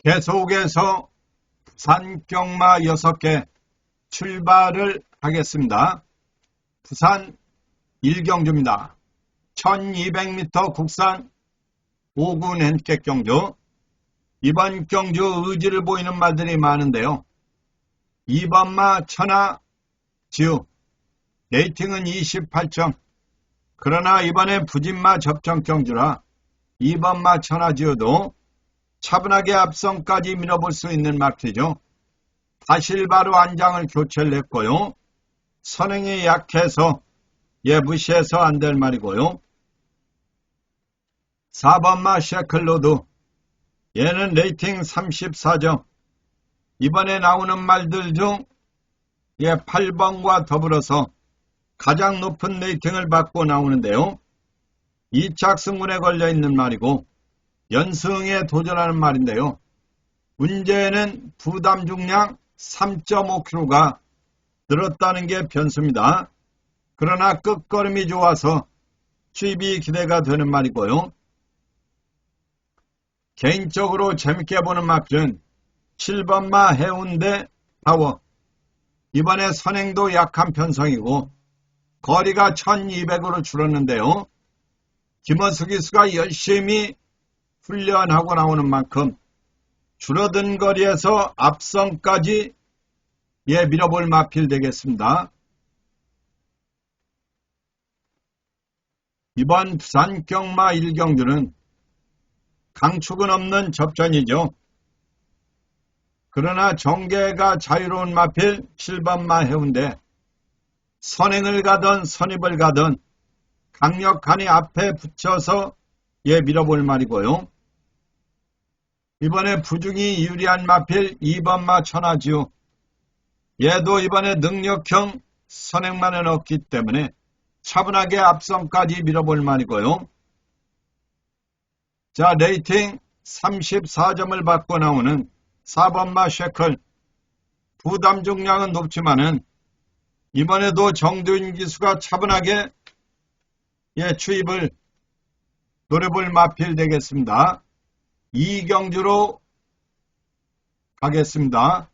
계속해서 부산 경마 6개 출발을 하겠습니다. 부산 1경주입니다. 1200m 국산 5군 헨켓 경주. 이번 경주 의지를 보이는 말들이 많은데요. 2번마 천하 지우, 레이팅은 28점. 그러나 이번에 부진마 접전 경주라 2번마 천하 지우도 차분하게 앞선까지 밀어볼 수 있는 마크죠. 다실바로 안장을 교체를 했고요. 선행이 약해서 무시해서 안 될 말이고요. 4번마 셰클로드, 얘는 레이팅 34점. 이번에 나오는 말들 중 8번과 더불어서 가장 높은 레이팅을 받고 나오는데요. 2착 승군에 걸려있는 말이고 연승에 도전하는 말인데요. 문제는 부담 중량 3.5kg가 늘었다는 게 변수입니다. 그러나 끝걸음이 좋아서 취입이 기대가 되는 말이고요. 개인적으로 재밌게 보는 마필은 7번마 해운대 파워. 이번에 선행도 약한 편성이고 거리가 1200으로 줄었는데요. 김어수 기수가 열심히 훈련하고 나오는 만큼 줄어든 거리에서 앞선까지 밀어볼 마필 되겠습니다. 이번 부산 경마 1경주는 강축은 없는 접전이죠. 그러나 정계가 자유로운 마필 7번마 해운대, 선행을 가든 선입을 가든 강력하니 앞에 붙여서 밀어볼 말이고요. 이번에 부중이 유리한 마필 2번마 천하지우, 얘도 이번에 능력형 선행만은 없기 때문에 차분하게 앞선까지 밀어볼 말이고요. 자, 레이팅 34점을 받고 나오는 4번마 셰클, 부담 중량은 높지만은 이번에도 정두인 기수가 차분하게 추입을 노려볼 마필 되겠습니다. 2경주로 가겠습니다.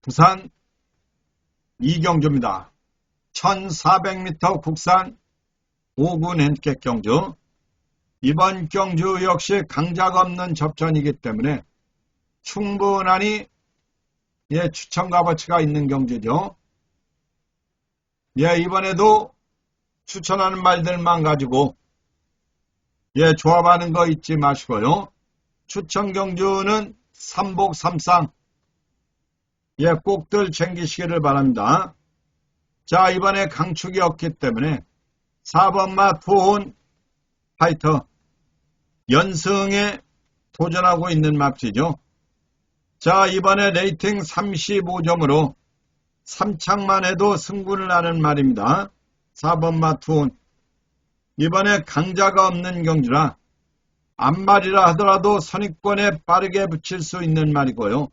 부산 2경주입니다. 1400m 국산 5군 헨켓 경주. 이번 경주 역시 강자가 없는 접전이기 때문에 충분하니 추천 값어치가 있는 경주죠. 이번에도 추천하는 말들만 가지고 조합하는 거 잊지 마시고요. 추천 경주는 3복 3상 예, 꼭들 챙기시기를 바랍니다. 자, 이번에 강축이 없기 때문에 4번마 투혼 파이터 연승에 도전하고 있는 맙시죠. 자, 이번에 레이팅 35점으로 3창만 해도 승부를 하는 말입니다. 4번마 투혼. 이번에 강자가 없는 경주라 앞말이라 하더라도 선입권에 빠르게 붙일 수 있는 말이고요.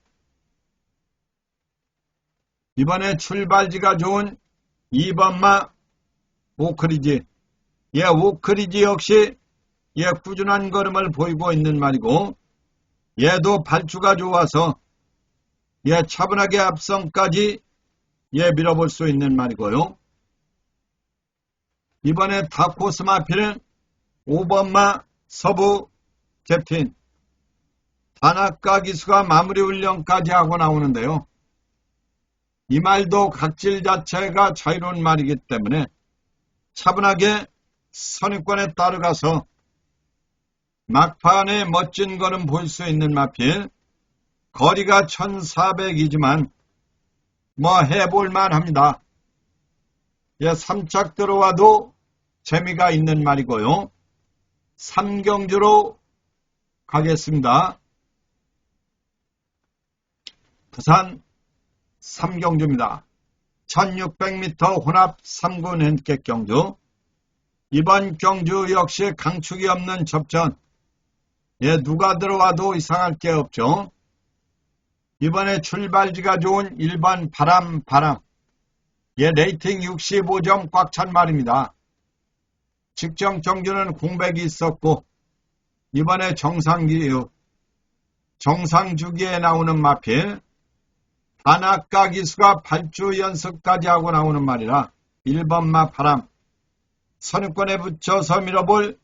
이번에 출발지가 좋은 2번마 오크리지. 예, 오크리지 역시 예, 꾸준한 걸음을 보이고 있는 말이고, 얘도 발주가 좋아서 예, 차분하게 앞선까지 예, 밀어볼 수 있는 말이고요. 이번에 다코스 마피는 5번마 서부 캡틴 단아까 기수가 마무리 훈련까지 하고 나오는데요. 이 말도 각질 자체가 자유로운 말이기 때문에 차분하게 선입권에 따라가서 막판에 멋진 걸음 보일 수 있는 마필. 거리가 1400이지만 뭐 해볼만 합니다. 예, 3착 들어와도 재미가 있는 말이고요. 3경주로 가겠습니다. 부산 3경주입니다. 1600m 혼합 3군 핸디캡 경주. 이번 경주 역시 강축이 없는 접전. 예, 누가 들어와도 이상할 게 없죠. 이번에 출발지가 좋은 1번 바람. 예, 레이팅 65점 꽉 찬 말입니다. 직전 경주는 공백이 있었고 이번에 정상주기에 나오는 마필. 단아까 기수가 8주 연습까지 하고 나오는 말이라 1번마 바람. 선입권에 붙여서 밀어볼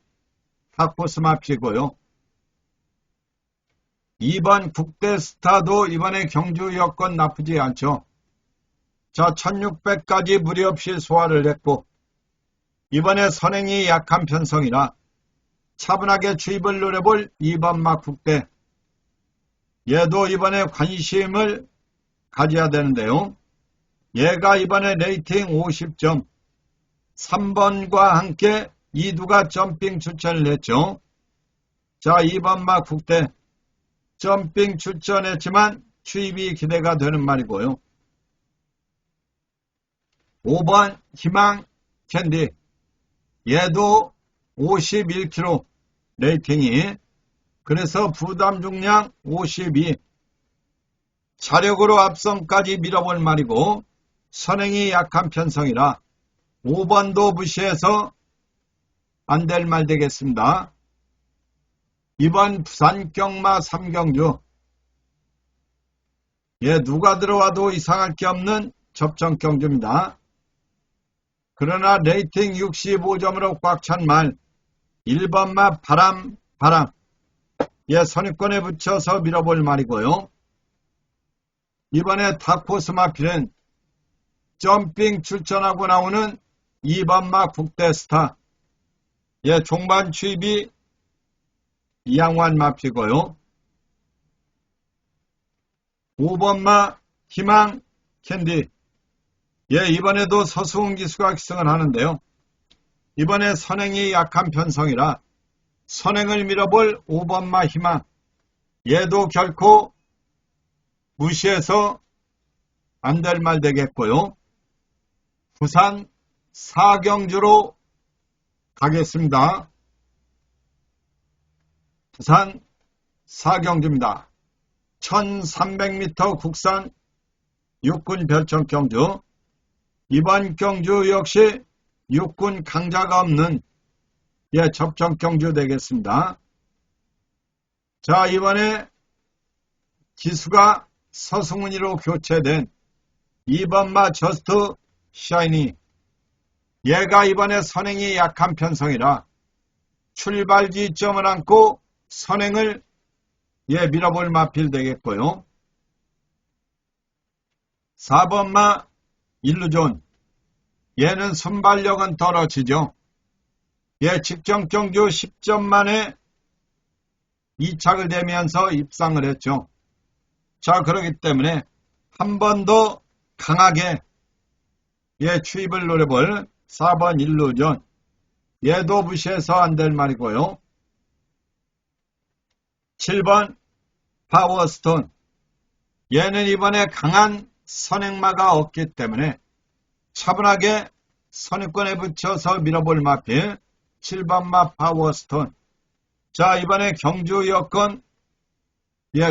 다코스 마필이고요. 2번 국대스타도 이번에 경주 여건 나쁘지 않죠. 자, 1600까지 무리 없이 소화를 했고 이번에 선행이 약한 편성이라 차분하게 주입을 노려볼 2번마 국대. 얘도 이번에 관심을 가져야 되는데요. 얘가 이번에 레이팅 50점 3번과 함께 이두가 점핑 출전을 했죠. 자, 2번마 국대 점핑 출전했지만 추입이 기대가 되는 말이고요. 5번 희망 캔디. 얘도 51kg 레이팅이. 그래서 부담 중량 52. 자력으로 앞선까지 밀어볼 말이고 선행이 약한 편성이라 5번도 무시해서 안 될 말 되겠습니다. 이번 부산 경마 3경주. 예, 누가 들어와도 이상할 게 없는 접전 경주입니다. 그러나 레이팅 65점으로 꽉 찬 말 1번마 바람. 예, 선입권에 붙여서 밀어볼 말이고요. 이번에 다코스 마필은 점핑 출전하고 나오는 2번마 국대스타. 예, 종반 추입이 이양환 마피고요. 5번마 희망 캔디. 예, 이번에도 서수훈 기수가 기승을 하는데요. 이번에 선행이 약한 편성이라 선행을 밀어볼 5번마 희망. 얘도 결코 무시해서 안 될 말 되겠고요. 부산 4경주로 가겠습니다. 부산 4경주입니다. 1300m 국산 육군 별청 경주. 이번 경주 역시 육군 강자가 없는 예, 접전 경주 되겠습니다. 자, 이번에 기수가 서승훈이로 교체된 2번마 저스트 샤이니. 얘가 이번에 선행이 약한 편성이라 출발지점을 안고 선행을 예, 밀어볼 마필 되겠고요. 4번마 일루존. 얘는 순발력은 떨어지죠. 예, 직전 경주 10점 만에 2착을 대면서 입상을 했죠. 자, 그렇기 때문에 한 번 더 강하게 추입을 노려볼 4번 일루전. 얘도 무시해서 안 될 말이고요. 7번 파워스톤. 얘는 이번에 강한 선행마가 없기 때문에 차분하게 선행권에 붙여서 밀어볼 마필 7번마 파워스톤. 자, 이번에 경주 여건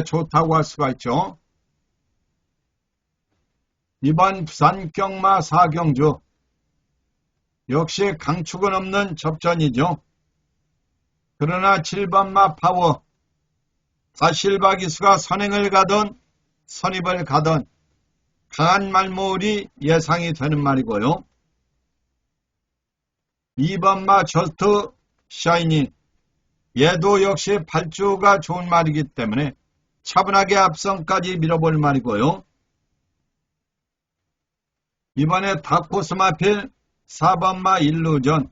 좋다고 할 수가 있죠. 이번 부산 경마 4경주 역시 강축은 없는 접전이죠. 그러나 7번마 파워 사실바 기수가 선행을 가던 선입을 가던 강한 말모을이 예상이 되는 말이고요. 2번마 저스트 샤이니. 얘도 역시 발주가 좋은 말이기 때문에 차분하게 앞선까지 밀어볼 말이고요. 이번에 다코스 마필 4번마 일루전.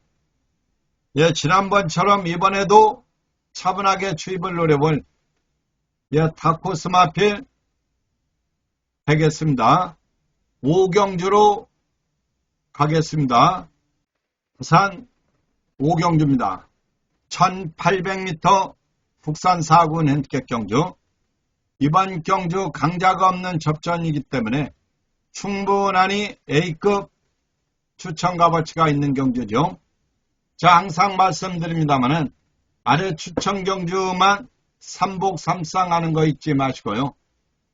지난번처럼 이번에도 차분하게 추입을 노려볼 다코스 마필 되겠습니다. 5경주로 가겠습니다. 부산 5경주입니다. 1800m 국산 4군 핸디캡 경주. 이번 경주 강자가 없는 접전이기 때문에 충분하니 A급 추천 값어치가 있는 경주죠. 자, 항상 말씀드립니다만은 아래 추천 경주만 삼복 삼상 하는 거 잊지 마시고요.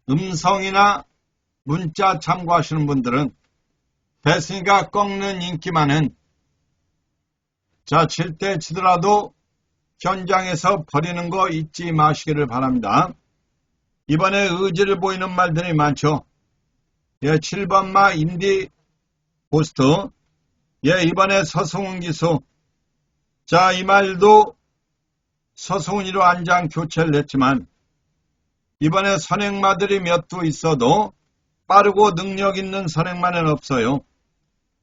음성이나 문자 참고하시는 분들은 배승이가 꺾는 인기 많은 칠 때 치더라도 현장에서 버리는 거 잊지 마시기를 바랍니다. 이번에 의지를 보이는 말들이 많죠. 7번마 인디 포스트. 이번에 서승훈 기수. 자, 이 말도 서승훈이로 안장 교체를 했지만 이번에 선행마들이 몇 두 있어도 빠르고 능력 있는 선행마는 없어요.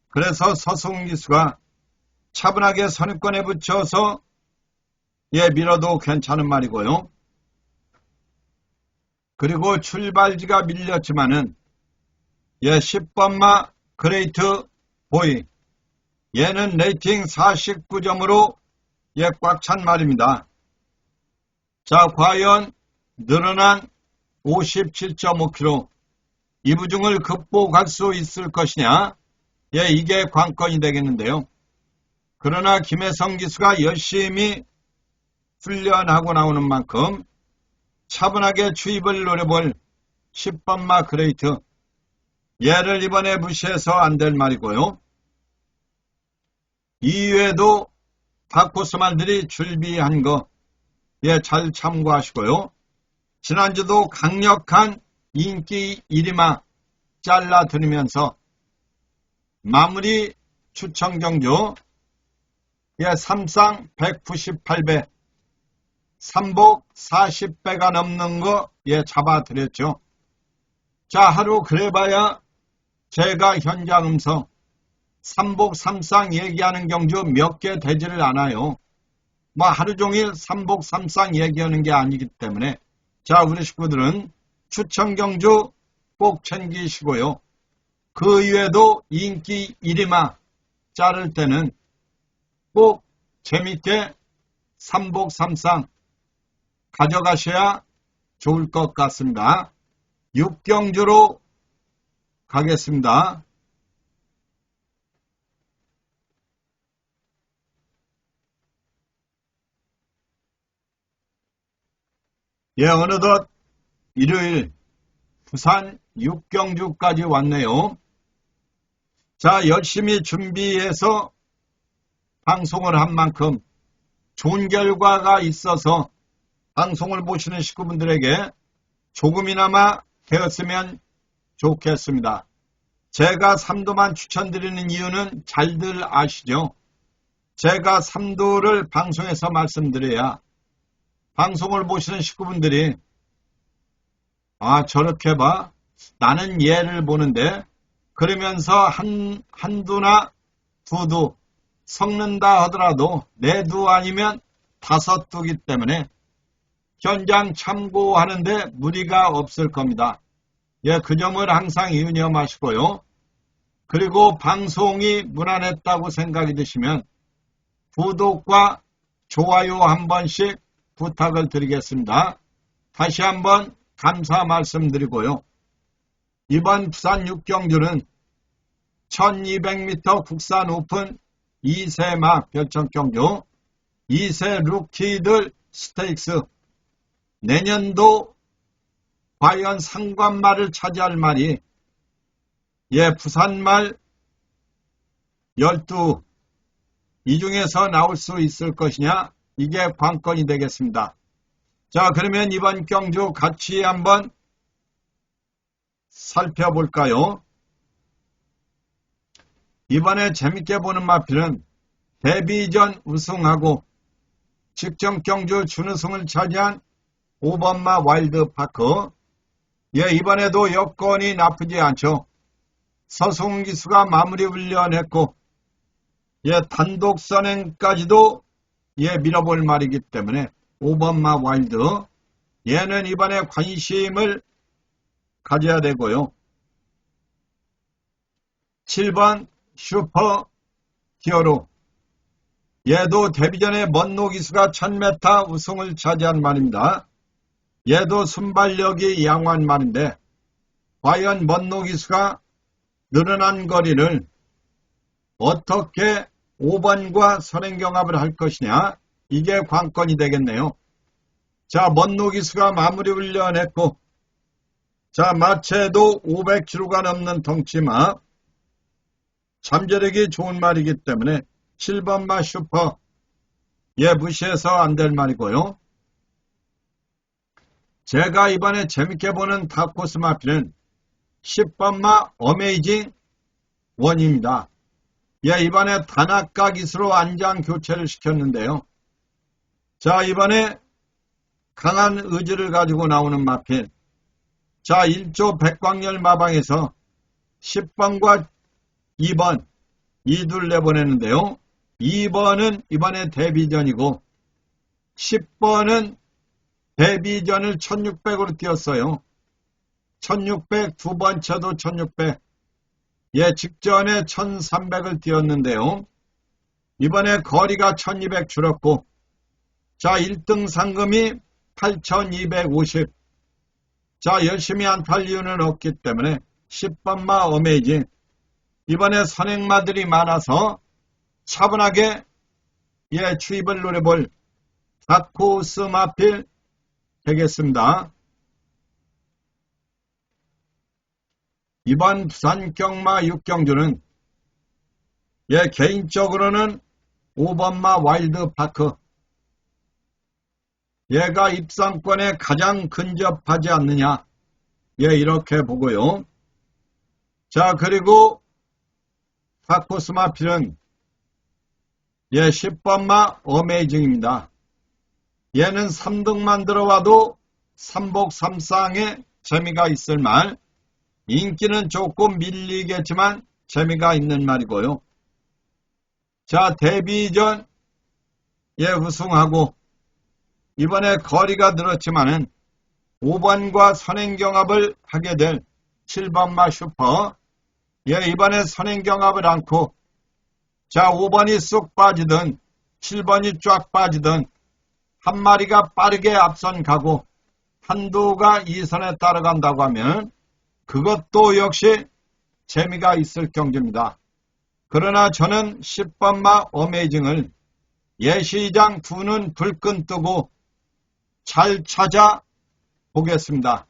그래서 서승훈 기수가 차분하게 선행권에 붙여서 밀어도 괜찮은 말이고요. 그리고 출발지가 밀렸지만은 10번마 그레이트 보이. 얘는 레이팅 49점으로 꽉 찬 말입니다. 자, 과연 늘어난 57.5kg 이 부중을 극복할 수 있을 것이냐? 이게 관건이 되겠는데요. 그러나 김혜성 기수가 열심히 훈련하고 나오는 만큼 차분하게 추입을 노려볼 10번마 그레이트. 얘를 이번에 무시해서 안 될 말이고요. 이외에도 다코스만들이 준비한 거 잘 참고하시고요. 지난주도 강력한 인기 1위마 잘라드리면서 마무리 추천 경주 3상 198배 3복 40배가 넘는 거 잡아드렸죠. 자, 하루 그래봐야 제가 현장 음성 3복 3상 얘기하는 경주 몇 개 되지를 않아요. 하루 종일 3복 3상 얘기하는 게 아니기 때문에 자, 우리 식구들은 추천 경주 꼭 챙기시고요. 그 이외에도 인기 1위마 자를 때는 꼭 재밌게 3복 3상 가져가셔야 좋을 것 같습니다. 6경주로 가겠습니다. 어느덧 일요일 부산 6경주까지 왔네요. 자, 열심히 준비해서 방송을 한 만큼 좋은 결과가 있어서 방송을 보시는 식구분들에게 조금이나마 되었으면 좋겠습니다. 제가 삼도만 추천드리는 이유는 잘들 아시죠? 제가 삼도를 방송에서 말씀드려야 방송을 보시는 식구분들이 저렇게 봐. 나는 얘를 보는데 그러면서 한두나 두두 섞는다 하더라도 네 두 아니면 다섯 두기 때문에 현장 참고하는데 무리가 없을 겁니다. 예, 그 점을 항상 유념하시고요. 그리고 방송이 무난했다고 생각이 드시면 구독과 좋아요 한 번씩 부탁을 드리겠습니다. 다시 한번 감사 말씀드리고요. 이번 부산 6경주는 1200m 국산 오픈 2세마 별천경주 2세 루키들 스테이크스 내년도 과연 상관말을 차지할 말이 부산말 12 이 중에서 나올 수 있을 것이냐 이게 관건이 되겠습니다. 자, 그러면 이번 경주 같이 한번 살펴볼까요? 이번에 재밌게 보는 마필은 데뷔전 우승하고 직전 경주 준우승을 차지한 5번마 와일드파크. 이번에도 여건이 나쁘지 않죠. 서승훈 기수가 마무리 훈련했고 단독 선행까지도 밀어볼 말이기 때문에 5번마 와일드 얘는 이번에 관심을 가져야 되고요. 7번 슈퍼 히어로 얘도 데뷔전에 먼노 기수가 1000m 우승을 차지한 말입니다. 얘도 순발력이 양호한 말인데 과연 먼노 기수가 늘어난 거리를 어떻게 5번과 선행경합을 할 것이냐 이게 관건이 되겠네요. 자, 먼노 기수가 마무리 훈련했고 자, 마체도 500kg가 넘는 덩치마 잠재력이 좋은 말이기 때문에 7번마 슈퍼 무시해서 안 될 말이고요. 제가 이번에 재밌게 보는 다코스 마필은 10번마 어메이징 원입니다. 이번에 단아까 기수로 안장 교체를 시켰는데요. 자, 이번에 강한 의지를 가지고 나오는 마필. 자, 1조 백광열 마방에서 10번과 2번 이 둘 내보냈는데요. 2번은 이번에 데뷔전이고 10번은 데뷔전을 1600으로 뛰었어요. 1600 두 번째도 1600 직전에 1300을 뛰었는데요. 이번에 거리가 1200 줄었고 자, 1등 상금이 8250 자, 열심히 안 탈 이유는 없기 때문에 10번마 어메이징 이번에 선행마들이 많아서 차분하게 추입을 노려볼 다코스 마필 되겠습니다. 이번 부산 경마 6경주는 개인적으로는 5번마 와일드파크 얘가 입상권에 가장 근접하지 않느냐 이렇게 보고요. 자, 그리고 다코스 마필은 10번마 어메이징입니다. 얘는 3등만 들어와도 삼복 삼상에 재미가 있을 말 인기는 조금 밀리겠지만 재미가 있는 말이고요. 자, 데뷔전 우승하고 이번에 거리가 늘었지만은 5번과 선행경합을 하게 될 7번마 슈퍼 이번에 선행경합을 않고 자, 5번이 쑥 빠지든 7번이 쫙 빠지든 한 마리가 빠르게 앞선 가고 한두가 2선에 따라간다고 하면 그것도 역시 재미가 있을 경기입니다. 그러나 저는 10번마 어메이징을 예시장 두 눈 불끈 뜨고 잘 찾아보겠습니다.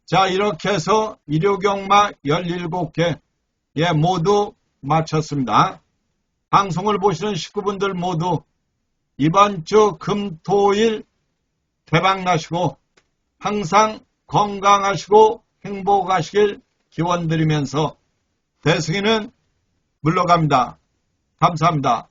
자, 이렇게 해서 일요경마 17개 모두 마쳤습니다. 방송을 보시는 식구분들 모두 이번 주 금토일 대박나시고 항상 건강하시고 행복하시길 기원드리면서 대승이는 물러갑니다. 감사합니다.